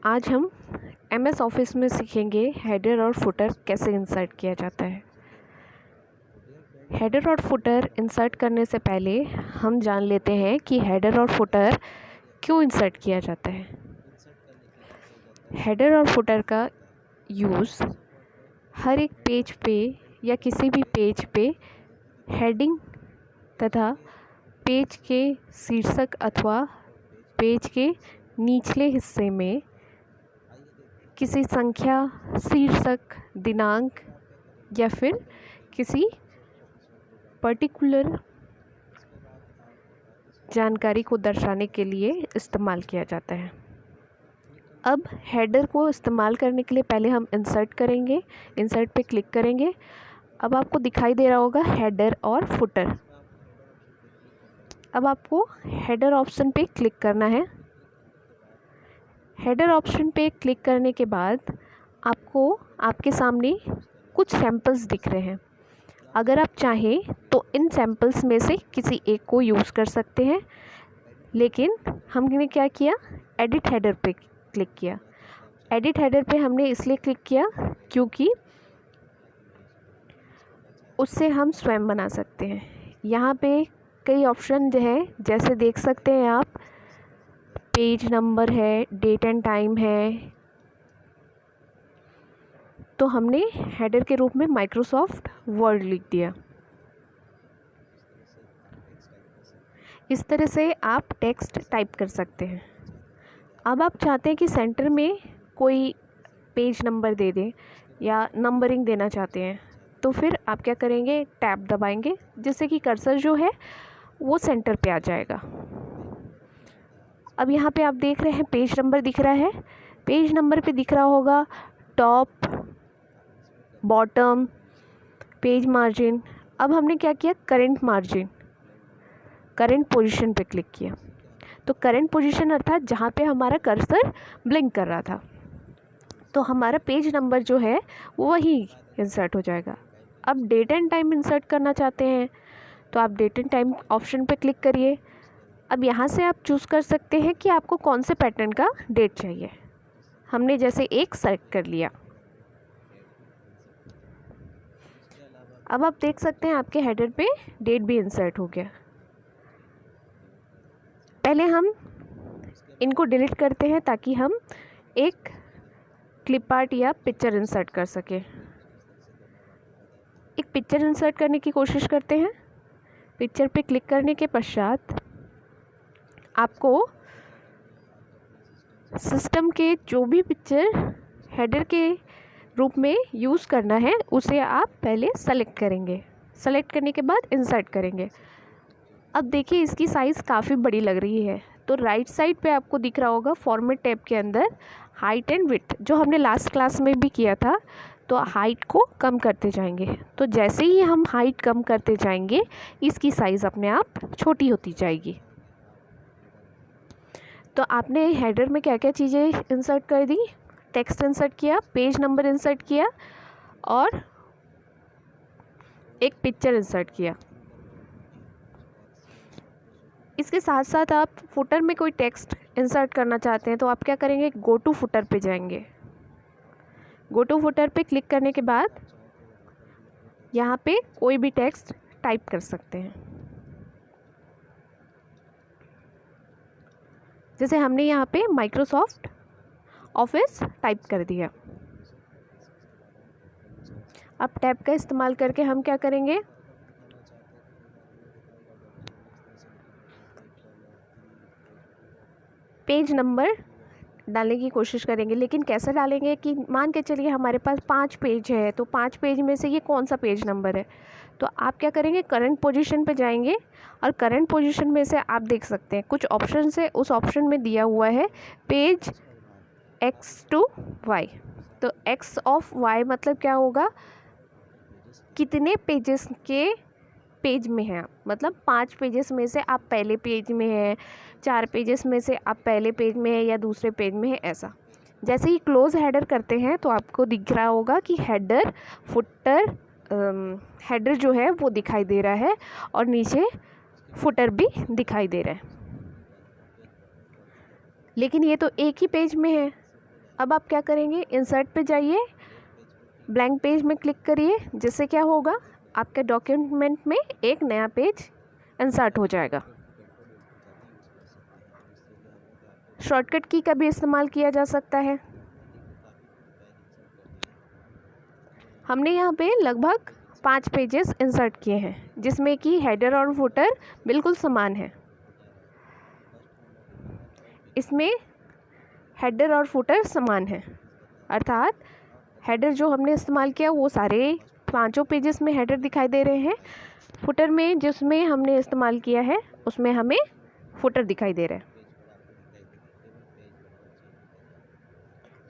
आज हम MS office में सीखेंगे हेडर और फुटर कैसे इंसर्ट किया जाता है। हेडर और फुटर इंसर्ट करने से पहले हम जान लेते हैं कि हेडर और फुटर क्यों इंसर्ट किया जाता है। हेडर और फुटर का यूज़ हर एक पेज पे या किसी भी पेज पे हेडिंग तथा पेज के शीर्षक अथवा पेज के निचले हिस्से में किसी संख्या, शीर्षक, दिनांक या फिर किसी पर्टिकुलर जानकारी को दर्शाने के लिए इस्तेमाल किया जाता है। अब हेडर को इस्तेमाल करने के लिए पहले हम इंसर्ट करेंगे, इंसर्ट पे क्लिक करेंगे। अब आपको दिखाई दे रहा होगा हेडर और फुटर। अब आपको हेडर ऑप्शन पे क्लिक करना है। हेडर ऑप्शन पे क्लिक करने के बाद आपको आपके सामने कुछ सैम्पल्स दिख रहे हैं। अगर आप चाहें तो इन सैम्पल्स में से किसी एक को यूज़ कर सकते हैं, लेकिन हमने क्या किया, एडिट हेडर पे क्लिक किया। एडिट हेडर पे हमने इसलिए क्लिक किया क्योंकि उससे हम स्वयं बना सकते हैं। यहाँ पे कई ऑप्शन जो है, जैसे देख सकते हैं आप, पेज नंबर है, डेट एंड टाइम है। तो हमने हेडर के रूप में माइक्रोसॉफ्ट वर्ड लिख दिया। इस तरह से आप टेक्स्ट टाइप कर सकते हैं। अब आप चाहते हैं कि सेंटर में कोई पेज नंबर दे दें या नंबरिंग देना चाहते हैं, तो फिर आप क्या करेंगे, टैब दबाएंगे, जिससे कि कर्सर जो है वो सेंटर पे आ जाएगा। अब यहाँ पे आप देख रहे हैं पेज नंबर दिख रहा है। पेज नंबर पे दिख रहा होगा टॉप, बॉटम, पेज मार्जिन। अब हमने क्या किया, करंट मार्जिन, करंट पोजीशन पे क्लिक किया। तो करंट पोजीशन अर्थात जहाँ पे हमारा कर्सर ब्लिंक कर रहा था, तो हमारा पेज नंबर जो है वो वही इंसर्ट हो जाएगा। अब डेट एंड टाइम इंसर्ट करना चाहते हैं तो आप डेट एंड टाइम ऑप्शन पे क्लिक करिए। अब यहाँ से आप चूज़ कर सकते हैं कि आपको कौन से पैटर्न का डेट चाहिए। हमने जैसे एक सेलेक्ट कर लिया। अब आप देख सकते हैं आपके हेडर पे डेट भी इंसर्ट हो गया। पहले हम इनको डिलीट करते हैं ताकि हम एक क्लिप आर्ट या पिक्चर इंसर्ट कर सकें। एक पिक्चर इंसर्ट करने की कोशिश करते हैं। पिक्चर पे क्लिक करने के पश्चात आपको सिस्टम के जो भी पिक्चर हेडर के रूप में यूज़ करना है उसे आप पहले सेलेक्ट करेंगे। सेलेक्ट करने के बाद इंसर्ट करेंगे। अब देखिए इसकी साइज़ काफ़ी बड़ी लग रही है, तो राइट साइड पे आपको दिख रहा होगा फॉर्मेट टैब के अंदर हाइट एंड विड्थ, जो हमने लास्ट क्लास में भी किया था। तो हाइट को कम करते जाएंगे। तो जैसे ही हम हाइट कम करते जाएंगे इसकी साइज़ अपने आप छोटी होती जाएगी। तो आपने हेडर में क्या क्या चीज़ें इंसर्ट कर दी, टेक्स्ट इंसर्ट किया, पेज नंबर इंसर्ट किया और एक पिक्चर इंसर्ट किया। इसके साथ साथ आप फुटर में कोई टेक्स्ट इंसर्ट करना चाहते हैं तो आप क्या करेंगे, गो टू फुटर पे जाएंगे। गो टू फुटर पे क्लिक करने के बाद यहाँ पे कोई भी टेक्स्ट टाइप कर सकते हैं। जैसे हमने यहाँ पे माइक्रोसॉफ्ट ऑफिस टाइप कर दिया। अब टैब का इस्तेमाल करके हम क्या करेंगे, पेज नंबर डालने की कोशिश करेंगे। लेकिन कैसे डालेंगे कि मान के चलिए हमारे पास 5 पेज है, तो 5 पेज में से ये कौन सा पेज नंबर है। तो आप क्या करेंगे, करंट पोजीशन पे जाएंगे और करंट पोजीशन में से आप देख सकते हैं कुछ ऑप्शन है, उस ऑप्शन में दिया हुआ है पेज X to Y। तो X ऑफ Y मतलब क्या होगा, कितने पेजेस के पेज में हैं, मतलब 5 पेजेस में से आप पहले पेज में हैं, 4 पेजेस में से आप पहले पेज में हैं या दूसरे पेज में हैं, ऐसा। जैसे ही क्लोज हेडर करते हैं तो आपको दिख रहा होगा कि हेडर, फुटर, हेडर जो है वो दिखाई दे रहा है और नीचे फुटर भी दिखाई दे रहा है। लेकिन ये तो एक ही पेज में है, अब आप क्या करेंगे, इंसर्ट पे जाइए, ब्लैंक पेज में क्लिक करिए, जिससे क्या होगा, आपके डॉक्यूमेंट में एक नया पेज इंसर्ट हो जाएगा। शॉर्टकट की का भी इस्तेमाल किया जा सकता है। हमने यहाँ पे लगभग 5 पेजेस इंसर्ट किए हैं, जिसमें कि हेडर और फुटर बिल्कुल समान है। इसमें हेडर और फुटर समान है, अर्थात हेडर जो हमने इस्तेमाल किया वो सारे 5 पेजेस में हेडर दिखाई दे रहे हैं। फुटर में जिसमें हमने इस्तेमाल किया है उसमें हमें फुटर दिखाई दे रहा है।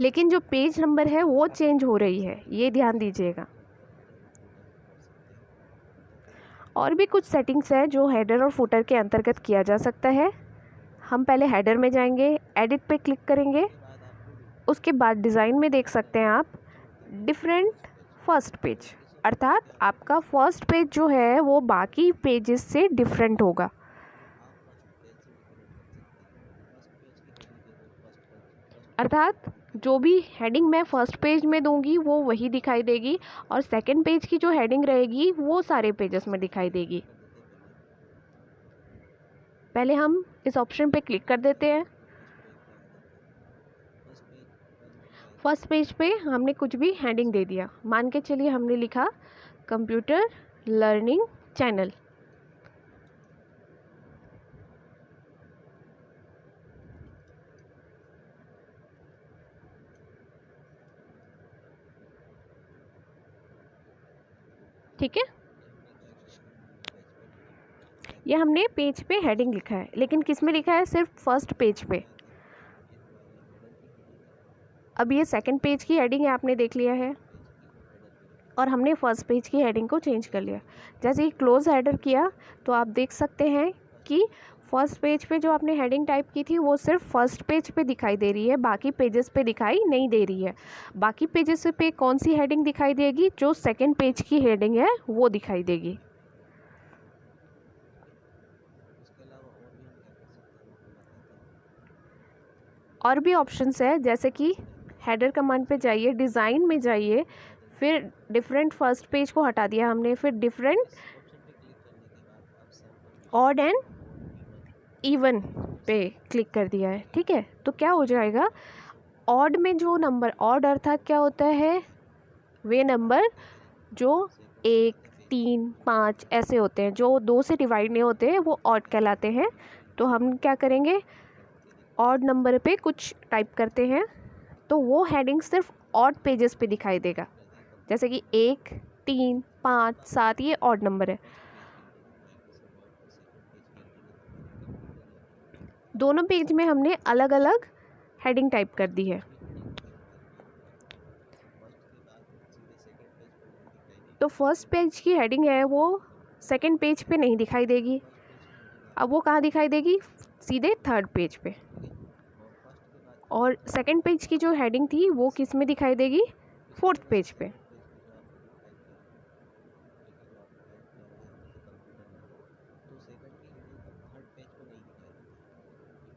लेकिन जो पेज नंबर है वो चेंज हो रही है, ये ध्यान दीजिएगा। और भी कुछ सेटिंग्स है जो हेडर और फुटर के अंतर्गत किया जा सकता है। हम पहले हेडर में जाएंगे, एडिट पे क्लिक करेंगे, उसके बाद डिज़ाइन में देख सकते हैं आप डिफरेंट फर्स्ट पेज, अर्थात आपका फर्स्ट पेज जो है वो बाकी पेजेस से डिफरेंट होगा। अर्थात जो भी हेडिंग मैं फर्स्ट पेज में दूंगी वो वही दिखाई देगी, और सेकंड पेज की जो हेडिंग रहेगी वो सारे पेजेस में दिखाई देगी। पहले हम इस ऑप्शन पे क्लिक कर देते हैं। फर्स्ट पेज पे हमने कुछ भी हेडिंग दे दिया, मान के चलिए हमने लिखा कंप्यूटर लर्निंग चैनल। ठीक है, ये हमने पेज पे हेडिंग लिखा है, लेकिन किस में लिखा है, सिर्फ फर्स्ट पेज पे। अब ये सेकंड पेज की हेडिंग है, आपने देख लिया है, और हमने फर्स्ट पेज की हेडिंग को चेंज कर लिया। जैसे ही क्लोज हेडर किया तो आप देख सकते हैं कि फर्स्ट पेज पे जो आपने हेडिंग टाइप की थी वो सिर्फ फर्स्ट पेज पे दिखाई दे रही है, बाकी पेजेस पे दिखाई नहीं दे रही है। बाकी पेजेस पे कौन सी हेडिंग दिखाई देगी, जो सेकंड पेज की हेडिंग है वो दिखाई देगी। और भी ऑप्शंस है, जैसे कि हेडर कमांड पे जाइए, डिज़ाइन में जाइए, फिर डिफरेंट फर्स्ट पेज को हटा दिया हमने, फिर डिफरेंट ऑड एंड इवन पे क्लिक कर दिया है। ठीक है, तो क्या हो जाएगा, ऑड में जो नंबर, ऑड अर्थात क्या होता है, वे नंबर जो 1, 3, 5 ऐसे होते हैं, जो 2 से डिवाइड नहीं होते हैं, वो ऑड कहलाते हैं। तो हम क्या करेंगे, ऑड नंबर पे कुछ टाइप करते हैं तो वो हेडिंग सिर्फ ऑड पेजेस पे दिखाई देगा, जैसे कि 1, 3, 5, 7 ये ऑड नंबर है। दोनों पेज में हमने अलग अलग हेडिंग टाइप कर दी है। तो फर्स्ट पेज की हेडिंग है वो सेकंड पेज पे नहीं दिखाई देगी, अब वो कहाँ दिखाई देगी, सीधे थर्ड पेज पे। और सेकंड पेज की जो हेडिंग थी वो किस में दिखाई देगी, फोर्थ पेज पे।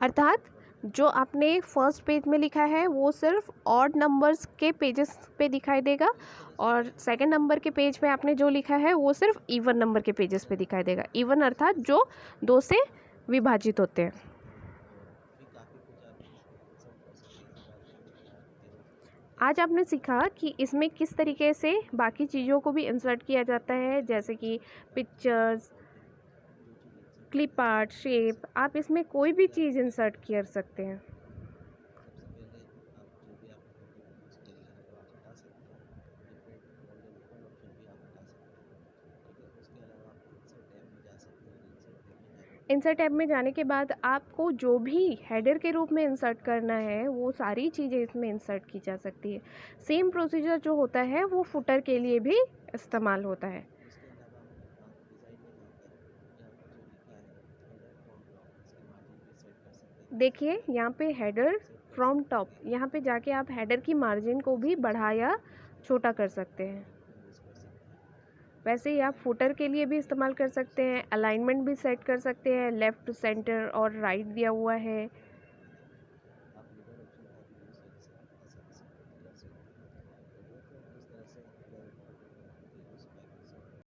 अर्थात जो आपने फर्स्ट पेज में लिखा है वो सिर्फ ऑड नंबर्स के पेजेस पे दिखाई देगा, और सेकंड नंबर के पेज पे आपने जो लिखा है वो सिर्फ इवन नंबर के पेजेस पे दिखाई देगा। इवन अर्थात जो 2 से विभाजित होते हैं। आज आपने सीखा कि इसमें किस तरीके से बाकी चीज़ों को भी इंसर्ट किया जाता है, जैसे कि पिक्चर्स, क्लिप आर्ट, शेप, आप इसमें कोई भी चीज़ इंसर्ट कर सकते हैं। इंसर्ट टैब में जाने के बाद आपको जो भी हेडर के रूप में इंसर्ट करना है वो सारी चीज़ें इसमें इंसर्ट की जा सकती है। सेम प्रोसीजर जो होता है वो फुटर के लिए भी इस्तेमाल होता है। देखिए यहाँ पे हेडर फ्रॉम टॉप, यहाँ पे जाके आप हेडर की मार्जिन को भी बढ़ा या छोटा कर सकते हैं। वैसे ही आप फुटर के लिए भी इस्तेमाल कर सकते हैं, अलाइनमेंट भी सेट कर सकते हैं, लेफ़्ट, सेंटर और राइट दिया हुआ है।